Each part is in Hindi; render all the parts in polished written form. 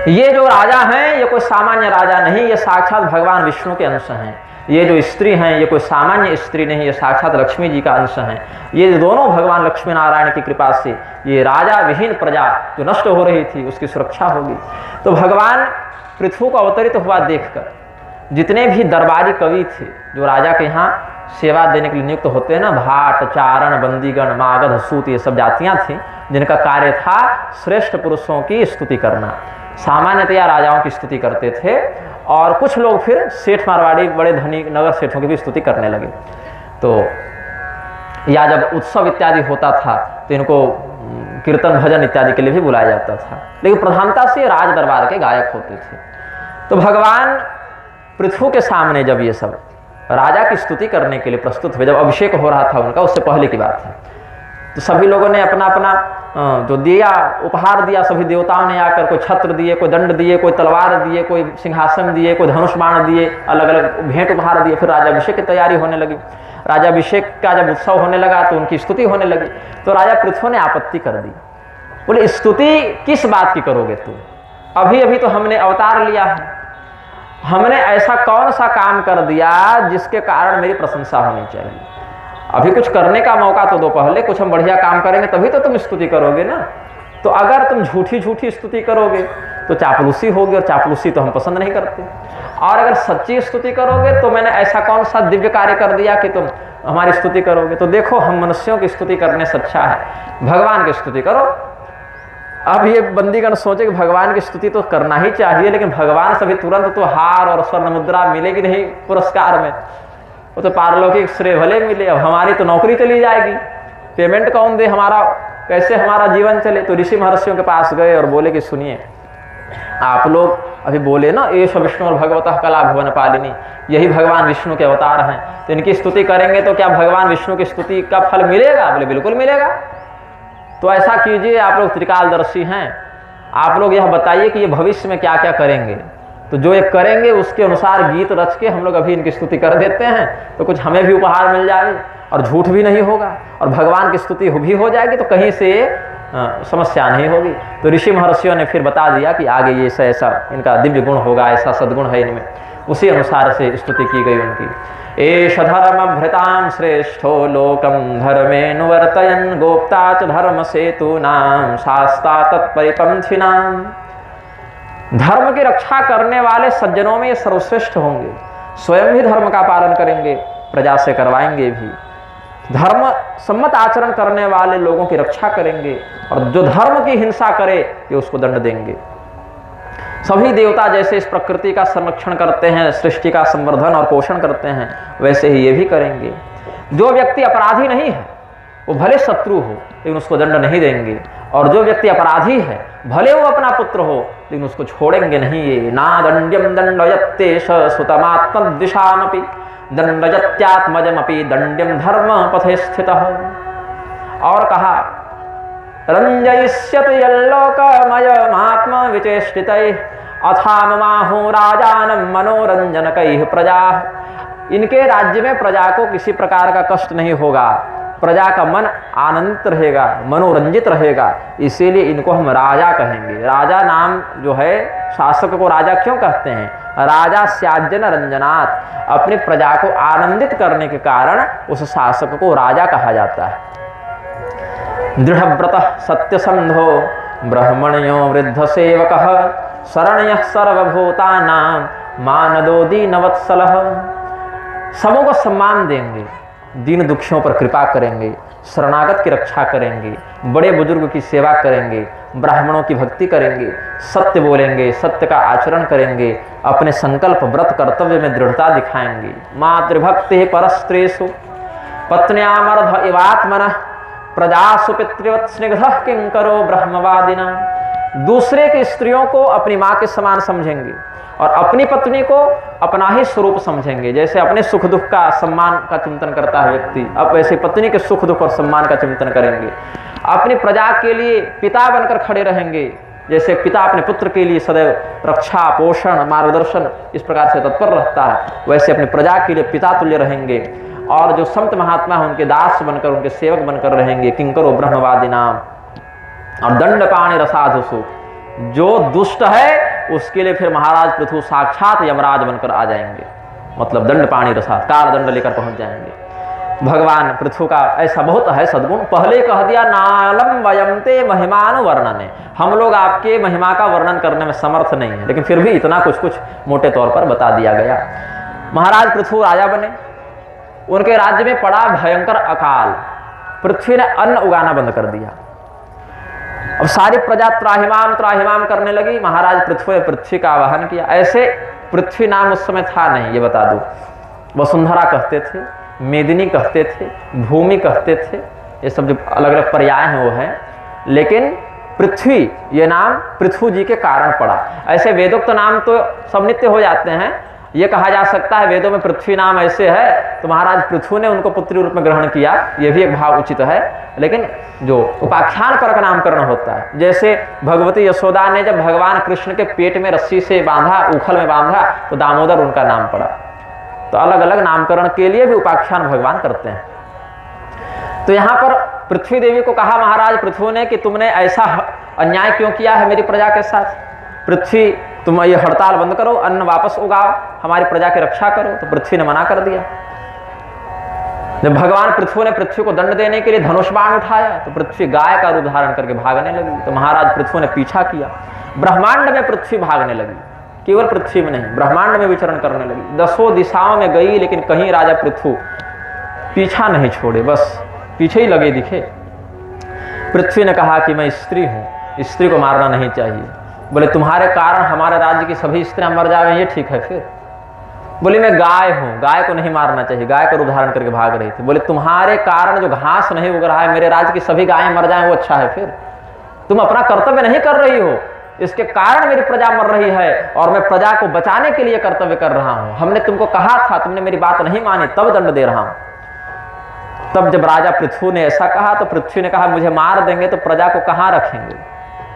ये जो राजा हैं ये कोई सामान्य राजा नहीं, ये साक्षात भगवान विष्णु के अंश हैं। ये जो स्त्री हैं ये कोई सामान्य स्त्री नहीं, ये साक्षात लक्ष्मी जी का अंश हैं। ये दोनों भगवान लक्ष्मी नारायण की कृपा से ये राजा विहीन प्रजा जो नष्ट हो रही थी उसकी सुरक्षा होगी। तो भगवान पृथ्वी को अवतरित हुआ देखकर जितने भी दरबारी कवि थे जो राजा के यहाँ सेवा देने के लिए नियुक्त होते हैं ना, भाट, चारण, बंदीगण, मागध, सूत, ये सब जातियाँ थीं जिनका कार्य था श्रेष्ठ पुरुषों की स्तुति करना। सामान्यतया राजाओं की स्तुति करते थे और कुछ लोग फिर सेठ मारवाड़ी बड़े धनी नगर सेठों की भी स्तुति करने लगे। तो या जब उत्सव इत्यादि होता था तो इनको कीर्तन भजन इत्यादि के लिए भी बुलाया जाता था, लेकिन प्रधानता से राज दरबार के गायक होते थे। तो भगवान पृथ्वी के सामने जब ये सब राजा की स्तुति करने के लिए प्रस्तुत हुए, जब अभिषेक हो रहा था उनका, उससे पहले की बात है, तो सभी लोगों ने अपना अपना जो दिया उपहार दिया, सभी देवताओं ने आकर कोई छत्र दिए, कोई दंड दिए, कोई तलवार दिए, कोई सिंहासन दिए, कोई धनुष बाण दिए, अलग अलग भेंट उपहार दिए। फिर राजाभिषेक की तैयारी होने लगी। राजाभिषेक का जब उत्सव होने लगा तो उनकी स्तुति होने लगी। तो राजा पृथ्वी ने आपत्ति कर दी, बोले स्तुति किस बात की करोगे तुम? अभी अभी तो हमने अवतार लिया है, हमने ऐसा कौन सा काम कर दिया जिसके कारण मेरी प्रशंसा होनी चाहिए? अभी कुछ करने का मौका तो दो पहले, कुछ हम बढ़िया काम करेंगे तभी तो तुम स्तुति करोगे ना। तो अगर तुम झूठी झूठी स्तुति करोगे तो चापलूसी होगी, और चापलूसी तो हम पसंद नहीं करते। और अगर सच्ची स्तुति करोगे तो मैंने ऐसा कौन सा दिव्य कार्य कर दिया कि तुम हमारी स्तुति करोगे? तो देखो, हम मनुष्यों की स्तुति करने से अच्छा है भगवान की स्तुति करो। अब ये बंदीगण सोचे कि भगवान की स्तुति तो करना ही चाहिए, लेकिन भगवान से भी तुरंत तो हार और स्वर्ण मुद्रा मिलेगी नहीं पुरस्कार में, वो तो पारलौकिक श्रेय भले मिले, अब हमारी तो नौकरी चली जाएगी, पेमेंट कौन दे, हमारा कैसे हमारा जीवन चले। तो ऋषि महर्षियों के पास गए और बोले कि सुनिए, आप लोग अभी बोले ना एष विष्णु और भगवतः कला भुवन पालिनी, यही भगवान विष्णु के अवतार हैं, तो इनकी स्तुति करेंगे तो क्या भगवान विष्णु की स्तुति का फल मिलेगा? बोले बिल्कुल मिलेगा। तो ऐसा कीजिए, आप लोग त्रिकालदर्शी हैं, आप लोग यह बताइए कि ये भविष्य में क्या क्या करेंगे, तो जो ये करेंगे उसके अनुसार गीत रच के हम लोग अभी इनकी स्तुति कर देते हैं, तो कुछ हमें भी उपहार मिल जाए और झूठ भी नहीं होगा और भगवान की स्तुति भी हो जाएगी, तो कहीं से समस्या नहीं होगी। तो ऋषि महर्षियों ने फिर बता दिया कि आगे ये ऐसा इनका दिव्य गुण होगा, ऐसा सद्गुण है इनमें। उसी अनुसार से स्तुति की गई उनकी। एष धर्मभृतां श्रेष्ठो लोकं धर्मेऽनुवर्तयन् गोप्ता च धर्मसेतूनां शास्ता तत्परिपन्थिनां। धर्म की रक्षा करने वाले सज्जनों में ये सर्वश्रेष्ठ होंगे, स्वयं भी धर्म का पालन करेंगे, प्रजा से करवाएंगे भी, धर्म सम्मत आचरण करने वाले लोगों की रक्षा करेंगे, और जो धर्म की हिंसा करे ये उसको दंड देंगे। सभी देवता जैसे इस प्रकृति का संरक्षण करते हैं, सृष्टि का संवर्धन और पोषण करते हैं, वैसे ही ये भी करेंगे। जो व्यक्ति अपराधी नहीं है वो भले शत्रु हो लेकिन उसको दंड नहीं देंगे, और जो व्यक्ति अपराधी है भले वो अपना पुत्र हो लेकिन उसको छोड़ेंगे नहीं। ये ना दंड्यम दंडयत्येष सुतमात्मद्विषामपि दंडयत्यात्मजमपि दंड्यम धर्म पथे स्थितः। और कहा रंजयिष्यत यल्लोकमयमात्म विचेष्टितैः अथाममाहु राजानं मनोरंजनकैः प्रजा। इनके राज्य में प्रजा को किसी प्रकार का कष्ट नहीं होगा, प्रजा का मन आनंदित रहेगा, मनोरंजित रहेगा, इसीलिए इनको हम राजा कहेंगे। राजा नाम जो है, शासक को राजा क्यों कहते हैं? राजा स्याज्जन रंजनात्, अपनी प्रजा को आनंदित करने के कारण उस शासक को राजा कहा जाता है। दृढ़व्रतः सत्यसंधो ब्रह्मण्यो वृद्ध सेवकः शरण्यः सर्वभूतानां मानदो दीनवत्सलः। सबों को सम्मान देंगे, दीन दुखियों पर कृपा करेंगे, शरणागत की रक्षा करेंगे, बड़े बुजुर्ग की सेवा करेंगे, ब्राह्मणों की भक्ति करेंगे, सत्य बोलेंगे, सत्य का आचरण करेंगे, अपने संकल्प व्रत कर्तव्य में दृढ़ता दिखाएंगे। मातृभक्ति परस्त्रीषु पत्न्यामर्ध इवात्मनः प्रजासु पितृवत् स्निग्धः किंकरो ब्रह्मवादिना। दूसरे की स्त्रियों को अपनी माँ के समान समझेंगे और अपनी पत्नी को अपना ही स्वरूप समझेंगे। जैसे अपने सुख दुख का सम्मान का चिंतन करता है व्यक्ति, अब वैसे पत्नी के सुख दुख और सम्मान का चिंतन करेंगे। अपनी प्रजा के लिए पिता बनकर खड़े रहेंगे, जैसे पिता अपने पुत्र के लिए सदैव रक्षा पोषण मार्गदर्शन इस प्रकार से तत्पर रहता है, वैसे अपनी प्रजा के लिए पिता तुल्य रहेंगे। और जो संत महात्मा है उनके दास बनकर, उनके सेवक बनकर रहेंगे। किंकरो ब्रह्मवादी नाम। और दंडपाणि रसाधुषु, जो दुष्ट है उसके लिए फिर महाराज पृथु साक्षात यमराज बनकर आ जाएंगे, मतलब दंड पाणी रसात काल दंड लेकर पहुंच जाएंगे। भगवान पृथु का ऐसा बहुत है सद्गुण। पहले कह दिया नालम वयमते महिमान वर्णने, हम लोग आपके महिमा का वर्णन करने में समर्थ नहीं है, लेकिन फिर भी इतना कुछ कुछ मोटे तौर पर बता दिया गया। महाराज पृथु राजा बने, उनके राज्य में पड़ा भयंकर अकाल, पृथ्वी ने अन्न उगाना बंद कर दिया। अब सारी प्रजा त्राहिमाम त्राहिमाम करने लगी। महाराज पृथु ने पृथ्वी का आवाहन किया। ऐसे पृथ्वी नाम उस समय था नहीं, ये बता दूं। वसुंधरा कहते थे, मेदिनी कहते थे, भूमि कहते थे, ये सब जो अलग अलग पर्याय हैं वो हैं, लेकिन पृथ्वी ये नाम पृथु जी के कारण पड़ा। ऐसे वेदोक्त नाम तो सब नित्य हो जाते हैं, ये कहा जा सकता है वेदों में पृथ्वी नाम ऐसे है तो महाराज पृथु ने उनको पुत्री रूप में ग्रहण किया, ये भी एक भाव उचित है। लेकिन जो उपाख्यान परक नामकरण होता है, जैसे भगवती यशोदा ने जब भगवान कृष्ण के पेट में रस्सी से बांधा, उखल में बांधा, तो दामोदर उनका नाम पड़ा। तो अलग अलग नामकरण के लिए भी उपाख्यान भगवान करते हैं। तो यहाँ पर पृथ्वी देवी को कहा महाराज पृथु ने कि तुमने ऐसा अन्याय क्यों किया है मेरी प्रजा के साथ। पृथ्वी तुम ये हड़ताल बंद करो, अन्न वापस उगाओ, हमारी प्रजा की रक्षा करो। तो पृथ्वी ने मना कर दिया। जब भगवान पृथु ने पृथ्वी को दंड देने के लिए धनुष बाण उठाया तो पृथ्वी गाय का रूप धारण करके भागने लगी। तो महाराज पृथु ने पीछा किया। ब्रह्मांड में पृथ्वी भागने लगी, केवल पृथ्वी में नहीं, ब्रह्मांड में विचरण करने लगी। 10 दिशाओं में गई, लेकिन कहीं राजा पृथु पीछा नहीं छोड़े, बस पीछे ही लगे दिखे। पृथ्वी ने कहा कि मैं स्त्री हूं, स्त्री को मारना नहीं चाहिए। बोले तुम्हारे कारण हमारे राज्य की सभी स्त्रियां मर जाए, ये ठीक है। फिर बोले मैं गाय हूं, गाय को नहीं मारना चाहिए, गाय का रूप धारण करके भाग रही थी। बोले तुम्हारे कारण जो घास नहीं उग रहा है, मेरे राज्य की सभी गायें मर जाएं, वो अच्छा है। फिर तुम अपना कर्तव्य नहीं कर रही हो, इसके कारण मेरी प्रजा मर रही है और मैं प्रजा को बचाने के लिए कर्तव्य कर रहा हूं। हमने तुमको कहा था, तुमने मेरी बात नहीं मानी, तब दंड दे रहा हूं। तब जब राजा पृथु ने ऐसा कहा तो पृथ्वी ने कहा मुझे मार देंगे तो प्रजा को कहां रखेंगे।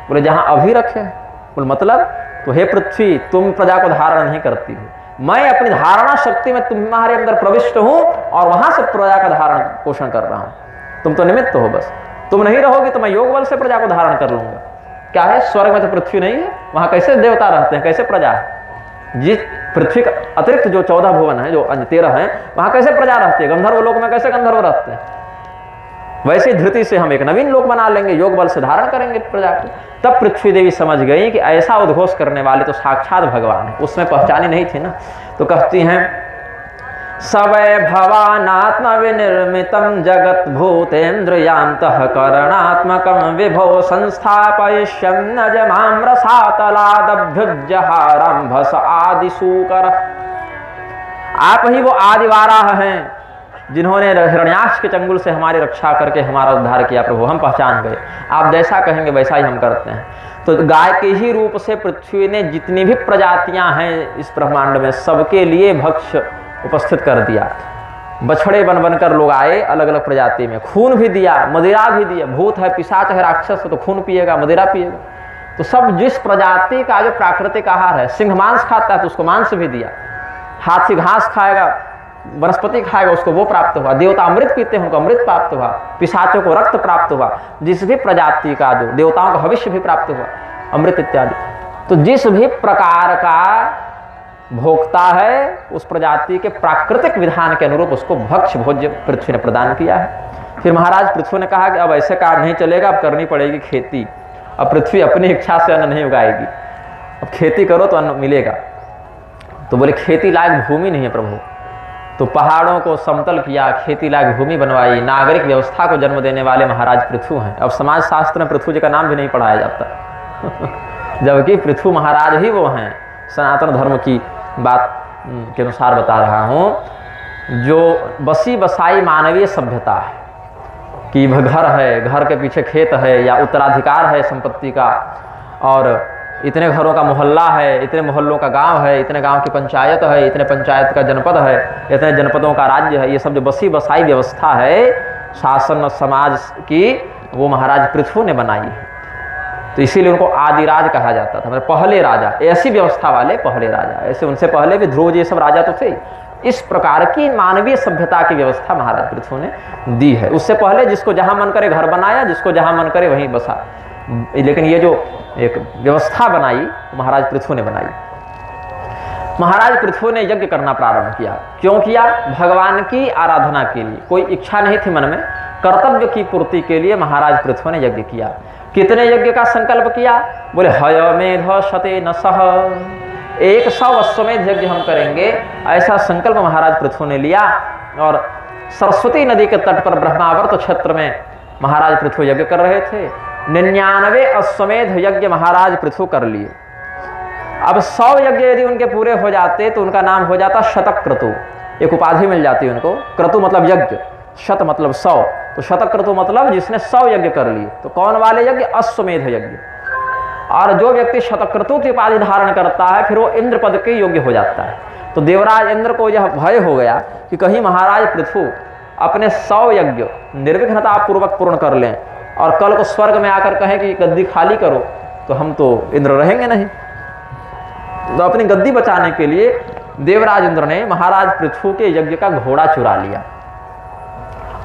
बोले जहां अभी रखे। बोले मतलब? तो हे पृथ्वी तुम प्रजा को धारण नहीं करती हो, मैं अपनी धारणा शक्ति में तुम्हारे अंदर प्रविष्ट हूं और वहां से प्रजा का धारण पोषण कर रहा हूं। तुम तो निमित्त हो, बस तुम नहीं रहोगे तो मैं योग बल से प्रजा को धारण कर लूंगा। क्या है, स्वर्ग में तो पृथ्वी नहीं है, वहां कैसे देवता रहते हैं, कैसे प्रजा है। जिस पृथ्वी का अतिरिक्त जो 14 भुवन है, जो 13 है, वहां कैसे प्रजा रहती है। गंधर्व लोक में कैसे गंधर्व रहते हैं, वैसे धृति से हम एक नवीन लोक बना लेंगे, योग बल से धारण करेंगे प्रजा को। तब पृथ्वी देवी समझ गई कि ऐसा उद्घोष करने वाले तो साक्षात भगवान है, उसमें पहचानी नहीं थी ना। तो कहती हैं सवै भवानात्म विनिर्मितं जगत भूतेन्द्रियांतः करणात्मकं विभो संस्थापयिष्यं नजमां रसातलादभ्युज्जहारंभस आदिसूकर। आप ही वो आदिवाराह हैं जिन्होंने हिरण्याक्ष के चंगुल से हमारी रक्षा करके हमारा उद्धार किया। प्रभु हम पहचान गए, आप जैसा कहेंगे वैसा ही हम करते हैं। तो गाय के ही रूप से पृथ्वी ने जितनी भी प्रजातियां हैं इस ब्रह्मांड में, सबके लिए भक्ष्य उपस्थित कर दिया। बछड़े बन बनकर लोग आए अलग अलग प्रजाति में, खून भी दिया, मदिरा भी दिया। भूत है, पिशाच है, राक्षस है तो खून पिएगा, मदिरा पिएगा। तो सब जिस प्रजाति का जो प्राकृतिक आहार है, सिंह मांस खाता है तो उसको मांस भी दिया, हाथी घास खाएगा, वनस्पति खाएगा, उसको वो प्राप्त हुआ। देवता अमृत पीते हैं, उनको अमृत प्राप्त हुआ। पिशाचों को रक्त प्राप्त हुआ। जिस भी प्रजाति का जो देवताओं का भविष्य भी प्राप्त हुआ, अमृत इत्यादि। तो जिस भी प्रकार का भोक्ता है उस प्रजाति के प्राकृतिक विधान के अनुरूप उसको भक्ष्य भोज्य पृथ्वी ने प्रदान किया है। फिर महाराज पृथ्वी ने कहा कि अब ऐसे काम नहीं चलेगा, अब करनी पड़ेगी खेती। अब पृथ्वी अपनी इच्छा से अन्न नहीं उगाएगी, अब खेती करो तो अन्न मिलेगा। तो बोले खेती लायक भूमि नहीं है प्रभु। तो पहाड़ों को समतल किया, खेती लायक भूमि बनवाई, नागरिक व्यवस्था को जन्म देने वाले महाराज पृथु हैं। अब समाज शास्त्र में पृथु जी का नाम भी नहीं पढ़ाया जाता जबकि पृथु महाराज ही वो हैं। सनातन धर्म की बात के अनुसार बता रहा हूं, जो बसी बसाई मानवीय सभ्यता है कि घर है, घर के पीछे खेत है या उत्तराधिकार है संपत्ति का, और इतने घरों का मोहल्ला है, इतने मोहल्लों का गांव है, इतने गांव की पंचायत है, इतने पंचायत का जनपद है, इतने जनपदों का राज्य है। ये सब जो बसी बसाई व्यवस्था है शासन समाज की, वो महाराज पृथु ने बनाई है। तो इसीलिए उनको आदिराज कहा जाता था, मतलब पहले राजा, ऐसी व्यवस्था वाले पहले राजा। ऐसे उनसे पहले भी ध्रुव जी सब राजा तो थे। इस प्रकार की मानवीय सभ्यता की व्यवस्था महाराज पृथु ने दी है। उससे पहले जिसको जहां मन करे घर बनाया, जिसको जहां मन करे वहीं बसा। लेकिन ये जो एक व्यवस्था बनाई महाराज पृथु ने बनाई। महाराज पृथु ने यज्ञ करना प्रारंभ किया। क्यों किया? भगवान की आराधना के लिए। कोई इच्छा नहीं थी मन में, कर्तव्य की पूर्ति के लिए महाराज पृथु ने यज्ञ किया। कितने यज्ञ का संकल्प किया? बोले हयमेध शते न सह, 100 अश्वमेध यज्ञ हम करेंगे, ऐसा संकल्प महाराज पृथु ने लिया। और सरस्वती नदी के तट पर ब्रह्मावर्त क्षेत्र में महाराज पृथु यज्ञ कर रहे थे। 99 अश्वमेध यज्ञ महाराज पृथु कर लिए। अब 100 यज्ञ यदि उनके पूरे हो जाते तो उनका नाम हो जाता शतक्रतु, एक उपाधि मिल जाती उनको। क्रतु मतलब यज्ञ, शत मतलब 100, तो शतक्रतु मतलब जिसने 100 यज्ञ कर लिए। तो कौन वाले यज्ञ? अश्वमेध यज्ञ। और जो व्यक्ति शतक्रतु की उपाधि धारण करता है फिर वो इंद्र पद के योग्य हो जाता है। तो देवराज इंद्र को यह भय हो गया कि कहीं महाराज पृथु अपने 100 यज्ञ निर्विघ्नता पूर्वक पूर्ण कर लें और कल को स्वर्ग में आकर कहें कि गद्दी खाली करो, तो हम तो इंद्र रहेंगे नहीं। तो अपनी गद्दी बचाने के लिए देवराज इंद्र ने महाराज पृथु के यज्ञ का घोड़ा चुरा लिया।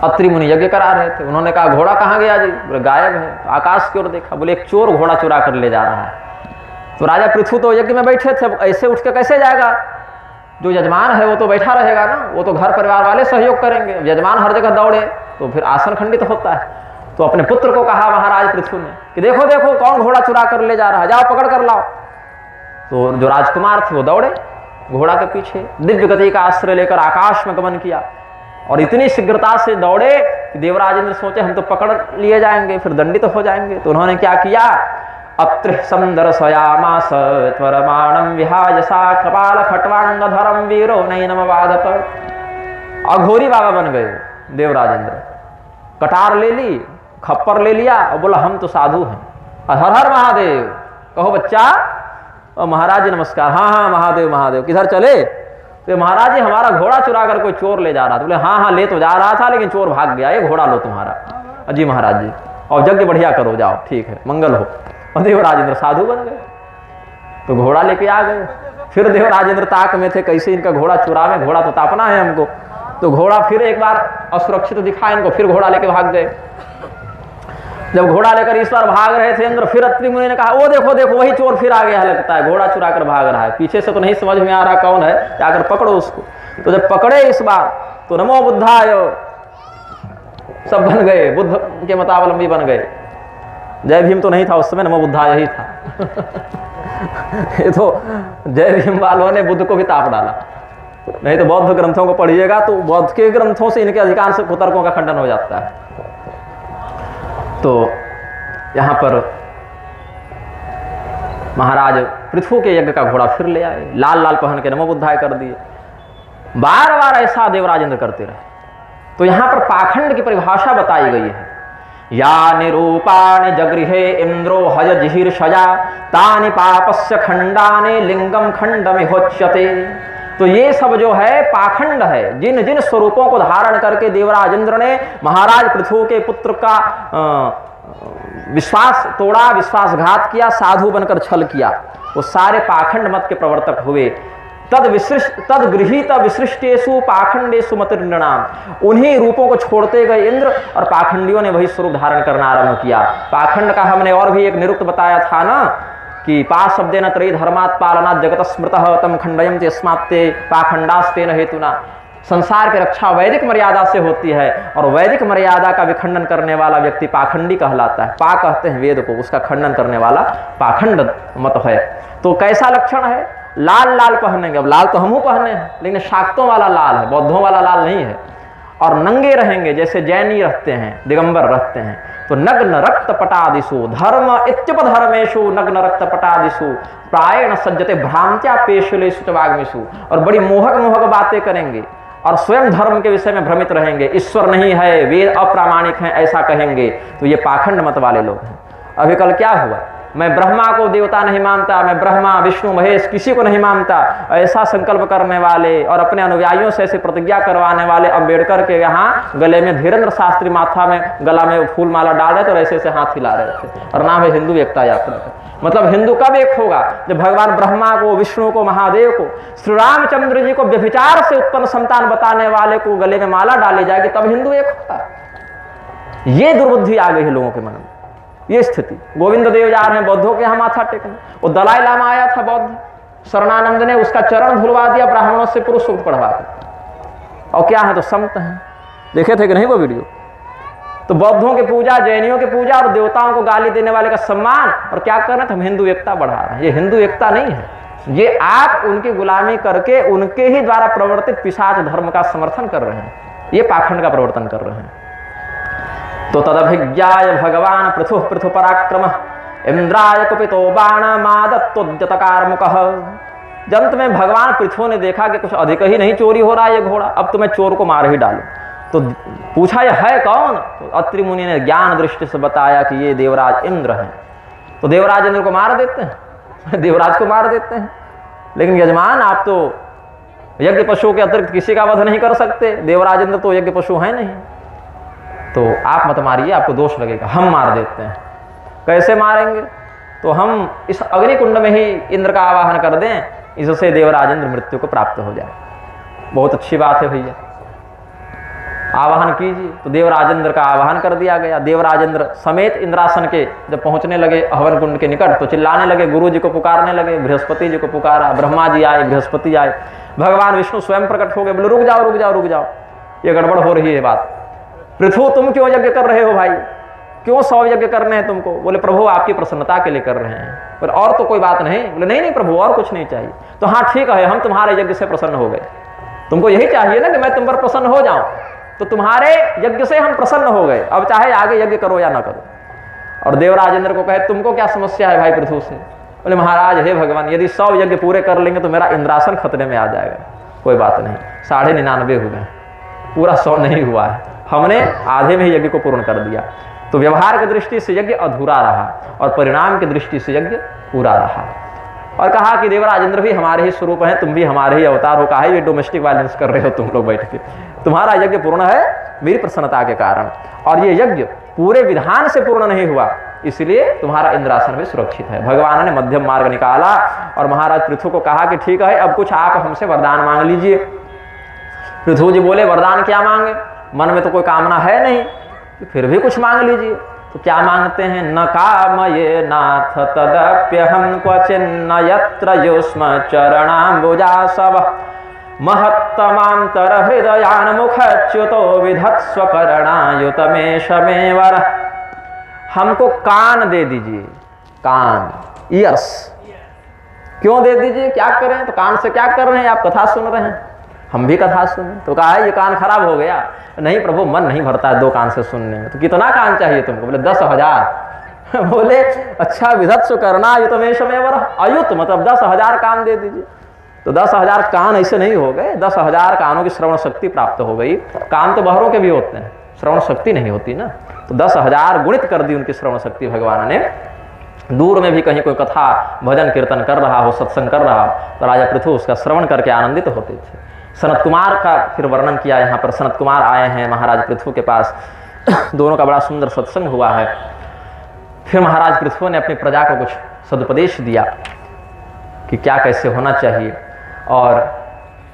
अत्रि मुनि यज्ञ करा रहे थे, उन्होंने कहा घोड़ा कहाँ गया जी? बोले गायब है। आकाश की ओर देखा, बोले एक चोर घोड़ा चुरा कर ले जा रहा है। तो राजा पृथु तो यज्ञ में बैठे थे, ऐसे उठ के कैसे जाएगा? जो यजमान है वो तो बैठा रहेगा ना, वो तो घर परिवार वाले सहयोग करेंगे। यजमान हर जगह दौड़े तो फिर आसन खंडित होता है। तो अपने पुत्र को कहा महाराज पृथु ने कि देखो देखो कौन घोड़ा चुरा कर ले जा रहा है, जाओ पकड़ कर लाओ। तो जो राजकुमार थे वो दौड़े घोड़ा के पीछे, दिव्य गति का आश्रय लेकर आकाश में गमन किया और इतनी शीघ्रता से दौड़े कि देवराज इंद्र सोचे हम तो पकड़ लिए जाएंगे, फिर दंडित हो जाएंगे। तो उन्होंने क्या किया? अत्रि संदर्शयामास त्वरमाणं विहायसा कपाल खट्वांगधरं वीरो नैनमवादत। अघोरी बाबा बन गए देवराज इंद्र। कटार ले ली, खप्पर ले लिया और बोला हम तो साधु हैं, हर हर महादेव। कहो बच्चा। और महाराज जी नमस्कार। हाँ हाँ महादेव महादेव। किधर चले? तो महाराज जी हमारा घोड़ा चुरा कर कोई चोर ले जा रहा था। बोले हाँ हाँ ले तो जा रहा था लेकिन चोर भाग गया, ये घोड़ा लो तुम्हारा। जी महाराज जी, और यज्ञ बढ़िया करो, जाओ ठीक है, मंगल हो। और देवराज इंद्र साधु बन गए, तो घोड़ा लेके आ गए। फिर देवराज इंद्र ताक में थे कैसे इनका घोड़ा चुरावे, घोड़ा तो तापना है हमको। तो घोड़ा फिर एक बार असुरक्षित दिखा इनको, फिर घोड़ा लेके भाग गए। जब घोड़ा लेकर इस बार भाग रहे थे इंद्र, फिर अत्रि मुनि ने कहा ओ देखो देखो वही चोर फिर आ गया लगता है, घोड़ा चुरा कर भाग रहा है। पीछे से तो नहीं समझ में आ रहा कौन है, जाकर पकड़ो उसको। तो जब पकड़े इस बार तो नमो बुद्धाय, सब बन गए, बुद्ध के मतावलंबी बन गए। जय भीम तो नहीं था उस समय, नमो बुद्धाय ही था। ये तो जय भीम वालों ने बुद्ध को भी ताप डाला। नहीं तो बौद्ध ग्रंथों को पढ़िएगा तो बौद्ध के ग्रंथों से इनके अधिकांश कुतर्कों का खंडन हो जाता है। तो यहां पर महाराज पृथु के यज्ञ का घोड़ा फिर ले आए, लाल लाल पहन के नमो बुद्धाय कर दिए। बार बार ऐसा देवराज इंद्र करते रहे। तो यहां पर पाखंड की परिभाषा बताई गई है। या निरूपाणि जगृहे इंद्रो हय जिहीर्षया तानि पापस्य खंडानि लिंगम खंडमिहोच्यते। तो ये सब जो है पाखंड है। जिन जिन स्वरूपों को धारण करके देवराज इंद्र ने महाराज पृथु के पुत्र का विश्वास तोड़ा, विश्वासघात किया, साधु बनकर छल किया, वो सारे पाखंड मत के प्रवर्तक हुए। तद गृहीत विसृष्टेषु पाखंडेषु मतिर्नृणाम। उन्हीं रूपों को छोड़ते गए इंद्र और पाखंडियों ने वही स्वरूप धारण करना आरंभ किया। पाखंड का हमने और भी एक निरुक्त बताया था ना कि पा शब्देन त्रयी धर्मात् पालनात् जगत स्मृतः तम खंडयन्ति यस्मात्ते पाखंडास्तेन हेतुना। संसार की रक्षा वैदिक मर्यादा से होती है और वैदिक मर्यादा का विखंडन करने वाला व्यक्ति पाखंडी कहलाता है। पा कहते हैं वेद को, उसका खंडन करने वाला पाखंड मत है। तो कैसा लक्षण है? लाल लाल पहनेंगे। अब लाल तो हमहू पहने हैं लेकिन शाक्तों वाला लाल है, बौद्धों वाला लाल नहीं है। और नंगे रहेंगे जैसे जैनी रहते हैं, दिगंबर रहते हैं। तो नग्न रक्त पटादिशु धर्म इत्युपधर्मेषु नग्न रक्त पटादिशु प्रायेण सज्जते भ्रांत्या पेशलेषु च वाग्मिषु। और बड़ी मोहक मोहक बातें करेंगे और स्वयं धर्म के विषय में भ्रमित रहेंगे। ईश्वर नहीं है, वेद अप्रामाणिक हैं, ऐसा कहेंगे। तो ये पाखंड मत वाले लोग हैं। अभी कल क्या हुआ? मैं ब्रह्मा को देवता नहीं मानता, मैं ब्रह्मा विष्णु महेश किसी को नहीं मानता, ऐसा संकल्प करने वाले और अपने अनुयायियों से ऐसे प्रतिज्ञा करवाने वाले अम्बेडकर के यहाँ गले में धीरेन्द्र शास्त्री माथा में गला में फूल माला डाल रहे थे और ऐसे ऐसे हाथ हिला रहे थे। और नाम है हिंदू एकता यात्रा का। मतलब हिंदू कब एक होगा? जब भगवान ब्रह्मा को, विष्णु को, महादेव को, श्री रामचंद्र जी को व्यभिचार से उत्पन्न संतान बताने वाले को गले में माला डाली जाएगी, तब हिंदू एक होता। ये दुर्बुद्धि आ गई है लोगों के मन में। ये स्थिति। गोविंद देव जा रहे हैं बौद्धों के यहाँ माथा टेकने, वो दलाई लामा आया था बौद्ध, शरणानंद ने उसका चरण धुलवा दिया ब्राह्मणों से पुरुष सूक्त पढ़वा कर। और क्या है तो संत हैं, देखे थे कि नहीं वो वीडियो। तो बौद्धों की पूजा, जैनियों की पूजा और देवताओं को गाली देने वाले का सम्मान, और क्या कर रहे हैं, हम हिंदू एकता बढ़ा रहे हैं। ये हिंदू एकता नहीं है, ये आप उनकी गुलामी करके उनके ही द्वारा प्रवर्तित पिशाच धर्म का समर्थन कर रहे हैं, ये पाखंड का प्रवर्तन कर रहे हैं। तो तदभिज्ञाय भगवान पृथु पृथु पराक्रम इंद्राय कुपितो बाणमादत्तोद्यतकारमुकः। जंत में भगवान पृथु ने देखा कि कुछ अधिक ही नहीं चोरी हो रहा है ये घोड़ा, अब तो मैं चोर को मार ही डालूं। तो पूछा यह है कौन? तो अत्रि मुनि ने ज्ञान दृष्टि से बताया कि ये देवराज इंद्र हैं। तो देवराज इंद्र को मार देते हैं देवराज को मार देते हैं। लेकिन यजमान आप तो यज्ञ पशुओं के अतिरिक्त किसी का वध नहीं कर सकते, देवराज इंद्र तो यज्ञ पशु है नहीं, तो आप मत मारिए, आपको दोष लगेगा, हम मार देते हैं। कैसे मारेंगे? तो हम इस अग्निकुंड में ही इंद्र का आवाहन कर दें, इससे देवराज इंद्र मृत्यु को प्राप्त हो जाए। बहुत अच्छी बात है भैया, आवाहन कीजिए। तो देवराज इंद्र का आवाहन कर दिया गया। देवराज इंद्र समेत इंद्रासन के जब पहुंचने लगे हवन कुंड के निकट, तो चिल्लाने लगे, गुरु जी को पुकारने लगे, बृहस्पति जी को पुकारा, ब्रह्मा जी आए, बृहस्पति आए, भगवान विष्णु स्वयं प्रकट हो गए, बोले रुक जाओ रुक जाओ रुक जाओ, ये गड़बड़ हो रही है बात। पृथु तुम क्यों यज्ञ कर रहे हो भाई, क्यों 100 यज्ञ करने हैं तुमको? बोले प्रभु आपकी प्रसन्नता के लिए कर रहे हैं, पर और तो कोई बात नहीं। बोले नहीं नहीं प्रभु और कुछ नहीं चाहिए। तो हाँ ठीक है, हम तुम्हारे यज्ञ से प्रसन्न हो गए, तुमको यही चाहिए ना कि मैं तुम पर प्रसन्न हो जाऊं, तो तुम्हारे यज्ञ से हम प्रसन्न हो गए, अब चाहे आगे यज्ञ करो या ना करो। और देवराज इंद्र को कहे तुमको क्या समस्या है भाई पृथु से? बोले महाराज हे भगवान, यदि 100 यज्ञ पूरे कर लेंगे तो मेरा इंद्रासन खतरे में आ जाएगा। कोई बात नहीं, 99.5 हुए, पूरा 100 नहीं हुआ है, हमने आधे में ही यज्ञ को पूर्ण कर दिया। तो व्यवहार की दृष्टि से यज्ञ अधूरा रहा और परिणाम की दृष्टि से यज्ञ पूरा रहा। और कहा कि देवराज इंद्र भी हमारे ही स्वरूप हैं, तुम भी हमारे ही अवतार हो, कहा ये डोमेस्टिक वायलेंस कर रहे हो तुम लोग बैठ के, तुम्हारा यज्ञ पूर्ण है मेरी प्रसन्नता के कारण, और ये यज्ञ पूरे विधान से पूर्ण नहीं हुआ, इसलिए तुम्हारा इंद्रासन भी सुरक्षित है। भगवान ने मध्यम मार्ग निकाला और महाराज पृथु को कहा कि ठीक है, अब कुछ आप हमसे वरदान मांग लीजिए। पृथु जी बोले वरदान क्या मांगे, मन में तो कोई कामना है नहीं, फिर भी कुछ मांग लीजिए। तो क्या मांगते हैं? न कामये नाथ तदप्यहं क्वचिन्न यत्र युष्म चरणाम्बुजासव महत्तमांतर हृदयान्मुखच्युतो विधत्स्व करणायुतमेष मे वर। हमको कान दे दीजिए, कान, ईयर्स। क्यों दे दीजिए, क्या करें? तो कान से क्या कर रहे हैं, आप कथा सुन रहे हैं, हम भी कथा सुने। तो कहा है ये कान खराब हो गया। नहीं प्रभु, मन नहीं भरता है 2 कान से सुनने में। तो कितना कान चाहिए तुमको? बोले 10,000 बोले अच्छा, विधत्स्व करणायुतमेष मे वर, अयुत मतलब 10,000 कान दे दीजिए। तो 10,000 कान ऐसे नहीं हो गए, 10,000 कानों की श्रवण शक्ति प्राप्त हो गई। कान तो बहरों के भी होते हैं, श्रवण शक्ति नहीं होती ना। तो 10,000 गुणित कर दी उनकी श्रवण शक्ति भगवान ने। दूर में भी कहीं कोई कथा भजन कीर्तन कर रहा हो, सत्संग कर रहा हो, तो राजा पृथु उसका श्रवण करके आनंदित होते थे। सनत कुमार का फिर वर्णन किया यहाँ पर। सनत कुमार आए हैं महाराज पृथु के पास, दोनों का बड़ा सुंदर सत्संग हुआ है। फिर महाराज पृथु ने अपनी प्रजा को कुछ सदुपदेश दिया कि क्या कैसे होना चाहिए, और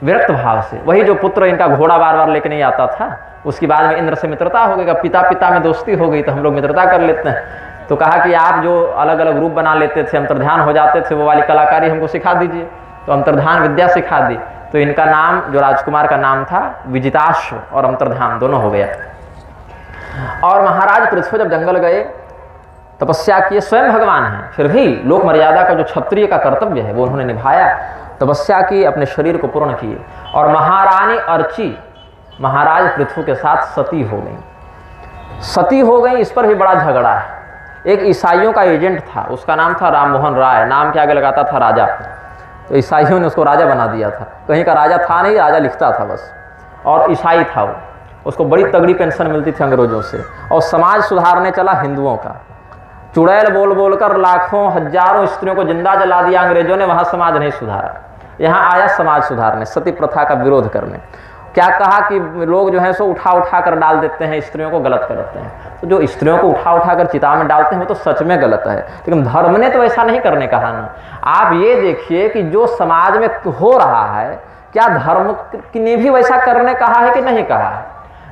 विरक्त भाव से, वही जो पुत्र इनका घोड़ा बार बार लेके नहीं आता था, उसके बाद में इंद्र से मित्रता हो गई, पिता पिता में दोस्ती हो गई, तो हम लोग मित्रता कर लेते हैं। तो कहा कि आप जो अलग अलग रूप बना लेते थे, अंतर्ध्यान हो जाते थे, वो वाली कलाकारी हमको सिखा दीजिए। तो अंतर्ध्यान विद्या सिखा दी। तो इनका नाम, जो राजकुमार का नाम था, विजिताश्व और अंतर्ध्यान दोनों हो गया। और महाराज पृथु जब जंगल गए, तपस्या किए, स्वयं भगवान हैं, फिर भी लोक मर्यादा का जो क्षत्रिय का कर्तव्य है वो उन्होंने निभाया। तपस्या की, अपने शरीर को पूर्ण किए, और महारानी अर्ची महाराज पृथु के साथ सती हो गई। सती हो गई, इस पर भी बड़ा झगड़ा है। एक ईसाइयों का एजेंट था, उसका नाम था राम मोहन राय, नाम के आगे लगाता था राजा। तो ईसाइयों ने उसको राजा बना दिया था, कहीं का राजा था नहीं, राजा लिखता था बस, और ईसाई था वो। उसको बड़ी तगड़ी पेंशन मिलती थी अंग्रेजों से, और समाज सुधारने चला हिंदुओं का। चुड़ैल बोल बोल कर लाखों हजारों स्त्रियों को जिंदा जला दिया अंग्रेजों ने, वहाँ समाज नहीं सुधारा। यहाँ आया समाज सुधारने, सती प्रथा का विरोध करने। क्या कहा कि लोग जो है सो उठा उठा कर डाल देते हैं, स्त्रियों को गलत करते हैं। तो जो स्त्रियों को उठा उठा कर चिता में डालते हैं वो तो सच में गलत है, लेकिन धर्म ने तो ऐसा नहीं करने कहा ना। आप ये देखिए कि जो समाज में हो रहा है, क्या धर्म ने भी वैसा करने कहा है कि नहीं कहा है?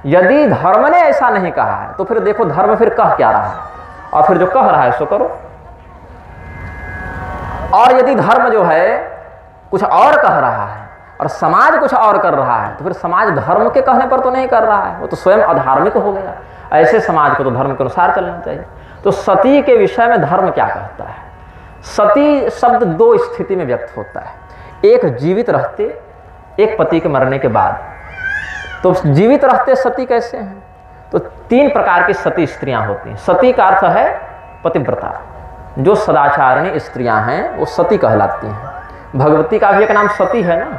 यदि धर्म ने ऐसा नहीं कहा है तो फिर देखो धर्म फिर कह क्या रहा है। और फिर जो कह रहा है सो करो। और यदि धर्म जो है कुछ और कह रहा है और समाज कुछ और कर रहा है, तो फिर समाज धर्म के कहने पर तो नहीं कर रहा है, वो तो स्वयं अधार्मिक हो गया। ऐसे समाज को तो धर्म के अनुसार चलना चाहिए। तो सती के विषय में धर्म क्या कहता है? सती शब्द दो स्थिति में व्यक्त होता है, एक जीवित रहते, एक पति के मरने के बाद। तो जीवित रहते सती कैसे हैं? तो तीन प्रकार की सती स्त्रियां होती हैं। सती का अर्थ है पतिव्रता, जो सदाचारिणी स्त्रियां हैं वो सती कहलाती हैं। भगवती का भी एक नाम सती है ना,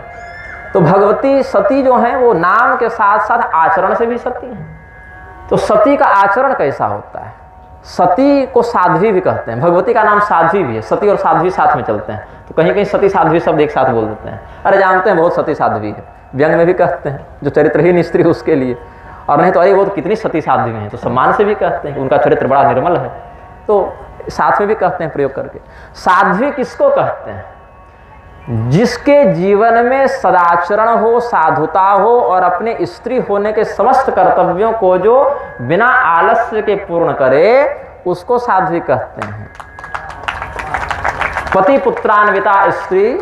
तो भगवती सती जो है वो नाम के साथ साथ आचरण से भी सती हैं। तो सती का आचरण कैसा होता है? सती को साध्वी भी कहते हैं, भगवती का नाम साध्वी भी है। सती और साध्वी साथ में चलते हैं, तो कहीं कहीं सती साध्वी शब्द एक साथ बोल देते हैं। अरे जानते हैं बहुत सती साध्वी है, व्यंग में भी कहते हैं, जो चरित्रहीन स्त्री उसके लिए। और नहीं तो अरे वो तो कितनी सती साध्वी हैं, तो सम्मान से भी कहते हैं, उनका चरित्र बड़ा निर्मल है, तो साथ में भी कहते हैं प्रयोग करके। साध्वी किसको कहते हैं? जिसके जीवन में सदाचरण हो, साधुता हो और अपने स्त्री होने के समस्त कर्तव्यों को जो बिना आलस्य के पूर्ण करे, उसको साध्वी कहते हैं। पति पुत्रान्विता स्त्री,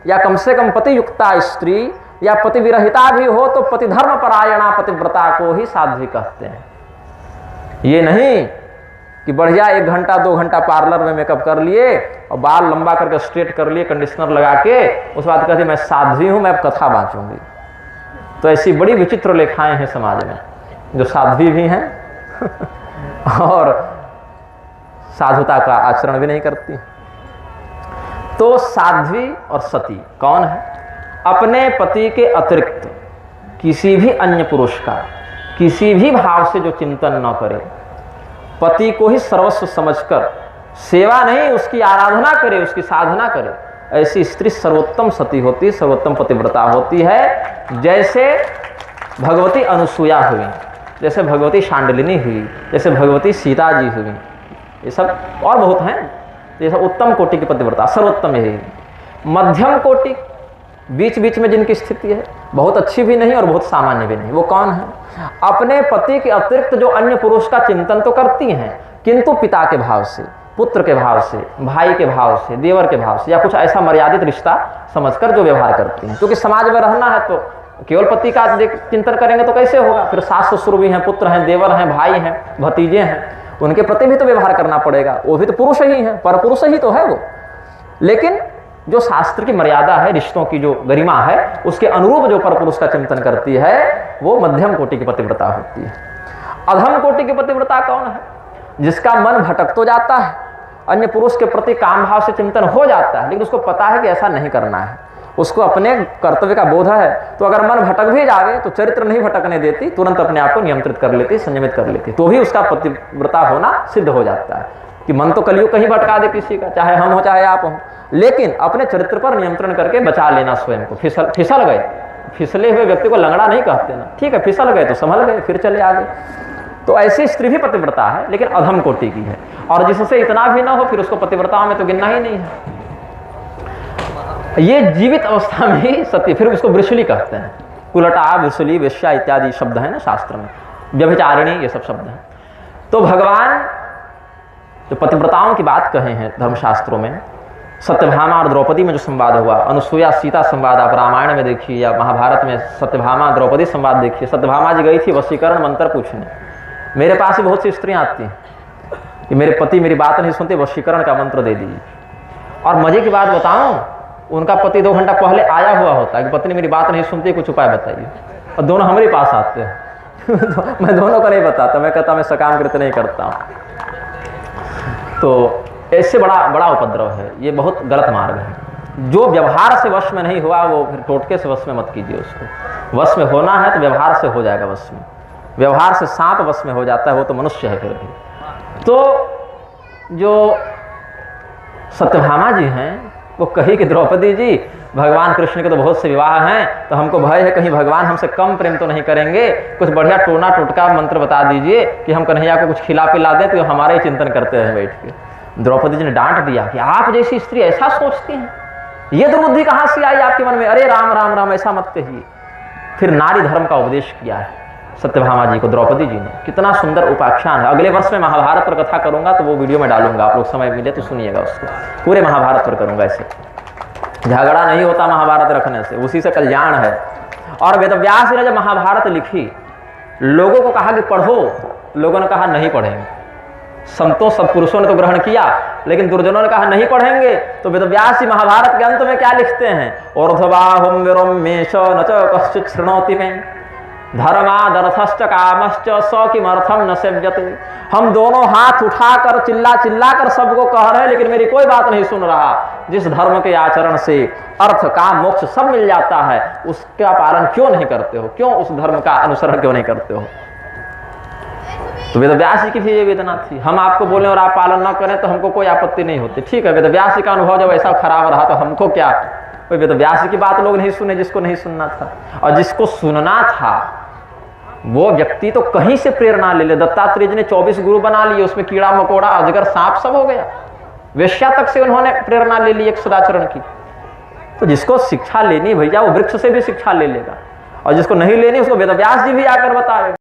या कम से कम पति युक्ता स्त्री, या पति विरहिता भी हो तो पति धर्म परायणा पतिव्रता को ही साध्वी कहते हैं। ये नहीं कि बढ़िया 1 घंटा 2 घंटा पार्लर में मेकअप कर लिए और बाल लंबा करके स्ट्रेट कर लिए, कंडीशनर लगा के, उस बात कहते मैं साध्वी हूं, मैं अब कथा बांचूंगी। तो ऐसी बड़ी विचित्र लेखाएं हैं समाज में, जो साध्वी भी हैं और साधुता का आचरण भी नहीं करती। तो साध्वी और सती कौन है? अपने पति के अतिरिक्त किसी भी अन्य पुरुष का किसी भी भाव से जो चिंतन न करे, पति को ही सर्वस्व समझकर सेवा नहीं उसकी आराधना करे, उसकी साधना करे, ऐसी स्त्री सर्वोत्तम सती होती है, सर्वोत्तम पतिव्रता होती है। जैसे भगवती अनुसुया हुई, जैसे भगवती शांडिलिनी हुई, जैसे भगवती सीता जी हुई, ये सब और बहुत हैं। जैसे उत्तम कोटि की पतिव्रता, सर्वोत्तम यही। मध्यम कोटि, बीच बीच में जिनकी स्थिति है, बहुत अच्छी भी नहीं और बहुत सामान्य भी नहीं, वो कौन है? अपने पति के अतिरिक्त जो अन्य पुरुष का चिंतन तो करती हैं, किंतु पिता के भाव से, पुत्र के भाव से, भाई के भाव से, देवर के भाव से, या कुछ ऐसा मर्यादित रिश्ता समझकर जो व्यवहार करती हैं। क्योंकि समाज में रहना है तो केवल पति का चिंतन करेंगे तो कैसे होगा? फिर सास ससुर भी हैं, पुत्र हैं, देवर हैं, भाई हैं, भतीजे हैं, उनके प्रति भी तो व्यवहार करना पड़ेगा। वो भी तो पुरुष ही हैं, पर पुरुष ही तो है वो। लेकिन जो शास्त्र की मर्यादा है, रिश्तों की जो गरिमा है, उसके अनुरूप जो परपुरुष का चिंतन करती है, वो मध्यम कोटि की पतिव्रता होती है। अधम कोटि की पतिव्रता कौन है? जिसका मन भटक तो जाता है, अन्य पुरुष के प्रति काम भाव से चिंतन हो जाता है, लेकिन उसको पता है कि ऐसा नहीं करना है, उसको अपने कर्तव्य का बोध है। तो अगर मन भटक भी जाए तो चरित्र नहीं भटकने देती, तुरंत अपने आप को नियंत्रित कर लेती, संयमित कर लेती, तो भी उसका पतिव्रता होना सिद्ध हो जाता है। कि मन तो कलियुग कहीं भटका दे किसी का, चाहे हम हो चाहे आप हो, लेकिन अपने चरित्र पर नियंत्रण करके बचा लेना स्वयं को। फिसल गए, फिसले हुए व्यक्ति को लंगड़ा नहीं कहते ना, ठीक है, फिसल गए तो संभल गए, फिर चले आगे। तो ऐसी स्त्री भी पतिव्रता है, लेकिन अधम कोटि की है, और जिससे इतना भी ना हो फिर उसको पतिव्रता में तो गिनना ही नहीं है। ये जीवित अवस्था में ही सती, फिर उसको वृषली कहते हैं। कुलटा, वृषली, वेश्या इत्यादि शब्द है ना शास्त्र में, व्यभिचारिणी, ये सब शब्द हैं। तो भगवान जो पतिव्रताओं की बात कहे हैं धर्मशास्त्रों में, सत्यभामा और द्रौपदी में जो संवाद हुआ, अनुसुईया सीता संवाद आप रामायण में देखिए, या महाभारत में सत्यभामा द्रौपदी संवाद देखिए। सत्यभामा जी गई थी वशीकरण मंत्र पूछने, मेरे पास ही बहुत सी स्त्रियां आती हैं कि मेरे पति मेरी बात नहीं सुनते, वशीकरण का मंत्र दे दीजिए। और मजे की बात बताऊं, उनका पति 2 घंटा पहले आया हुआ होता है कि पत्नी मेरी बात नहीं सुनती, कुछ उपाय बताइए, और दोनों हमारे पास आते हैं मैं दोनों को नहीं बताता, मैं कहता मैं सकाम कृत नहीं करता हूं। तो ऐसे बड़ा उपद्रव है, ये बहुत गलत मार्ग है। जो व्यवहार से वश में नहीं हुआ वो फिर टोटके से वश में मत कीजिए उसको। वश में होना है तो व्यवहार से हो जाएगा वश में। व्यवहार से सांप वश में हो जाता है, वो तो मनुष्य है फिर भी। तो जो सत्यभामा जी हैं वो कही कि द्रौपदी जी, भगवान कृष्ण के तो बहुत से विवाह हैं, तो हमको भय है कहीं भगवान हमसे कम प्रेम तो नहीं करेंगे, कुछ बढ़िया टोना टोटका मंत्र बता दीजिए कि हम कन्हैया को कुछ खिला पिला दें तो हमारे ही चिंतन करते हैं बैठ के। द्रौपदी जी ने डांट दिया कि आप जैसी स्त्री ऐसा सोचती हैं, ये दुर्बुद्धि कहाँ से आई आपके मन में? अरे राम राम राम, ऐसा मत कहिए। फिर नारी धर्म का उपदेश किया है सत्यभामा जी को, द्रौपदी जी ने। कितना सुंदर उपाख्यान है। अगले वर्ष में महाभारत पर कथा करूंगा तो वो वीडियो में डालूंगा, आप लोग समय मिले तो सुनिएगा उसको, पूरे महाभारत पर करूंगा। ऐसे झगड़ा नहीं होता महाभारत रखने से, उसी से कल्याण है। और वेदव्यास ने जब महाभारत लिखी, लोगों को कहा कि पढ़ो, लोगों ने कहा नहीं पढ़ेंगे। संतों सत्पुरुषों ने तो ग्रहण किया, लेकिन दुर्जनों ने कहा नहीं पढ़ेंगे। तो वेदव्यास जी महाभारत के अंत में क्या लिखते हैं? ऊर्ध्वाहुम विरमेश न च कश्चित् शृणोति मे धर्मादर्थश्च कामश्च स किमर्थम न सेव्यते। हम दोनों हाथ उठाकर चिल्ला चिल्ला कर सबको कह रहे हैं, लेकिन मेरी कोई बात नहीं सुन रहा। जिस धर्म के आचरण से अर्थ काम मोक्ष सब मिल जाता है, उसका पालन क्यों नहीं करते हो? क्यों उस धर्म का अनुसरण क्यों नहीं करते हो? तो वेदव्यास जी की भी ये वेदना थी। हम आपको बोले और आप पालन न करें तो हमको कोई आपत्ति नहीं होती, ठीक है। वेदव्यास जी का अनुभव जब ऐसा खराब रहा तो हमको क्या? कोई वेदव्यास जी की बात लोग नहीं सुने जिसको नहीं सुनना था, और जिसको सुनना था वो व्यक्ति तो कहीं से प्रेरणा ले ले। दत्तात्रेय जी ने 24 गुरु बना लिए, उसमें कीड़ा मकोड़ा अजगर सांप सब हो गया। वेश्या तक से उन्होंने प्रेरणा ले ली एक सदाचरण की। तो जिसको शिक्षा लेनी भैया वो वृक्ष से भी शिक्षा ले लेगा, और जिसको नहीं लेनी उसको वेदव्यास जी भी आकर बताए।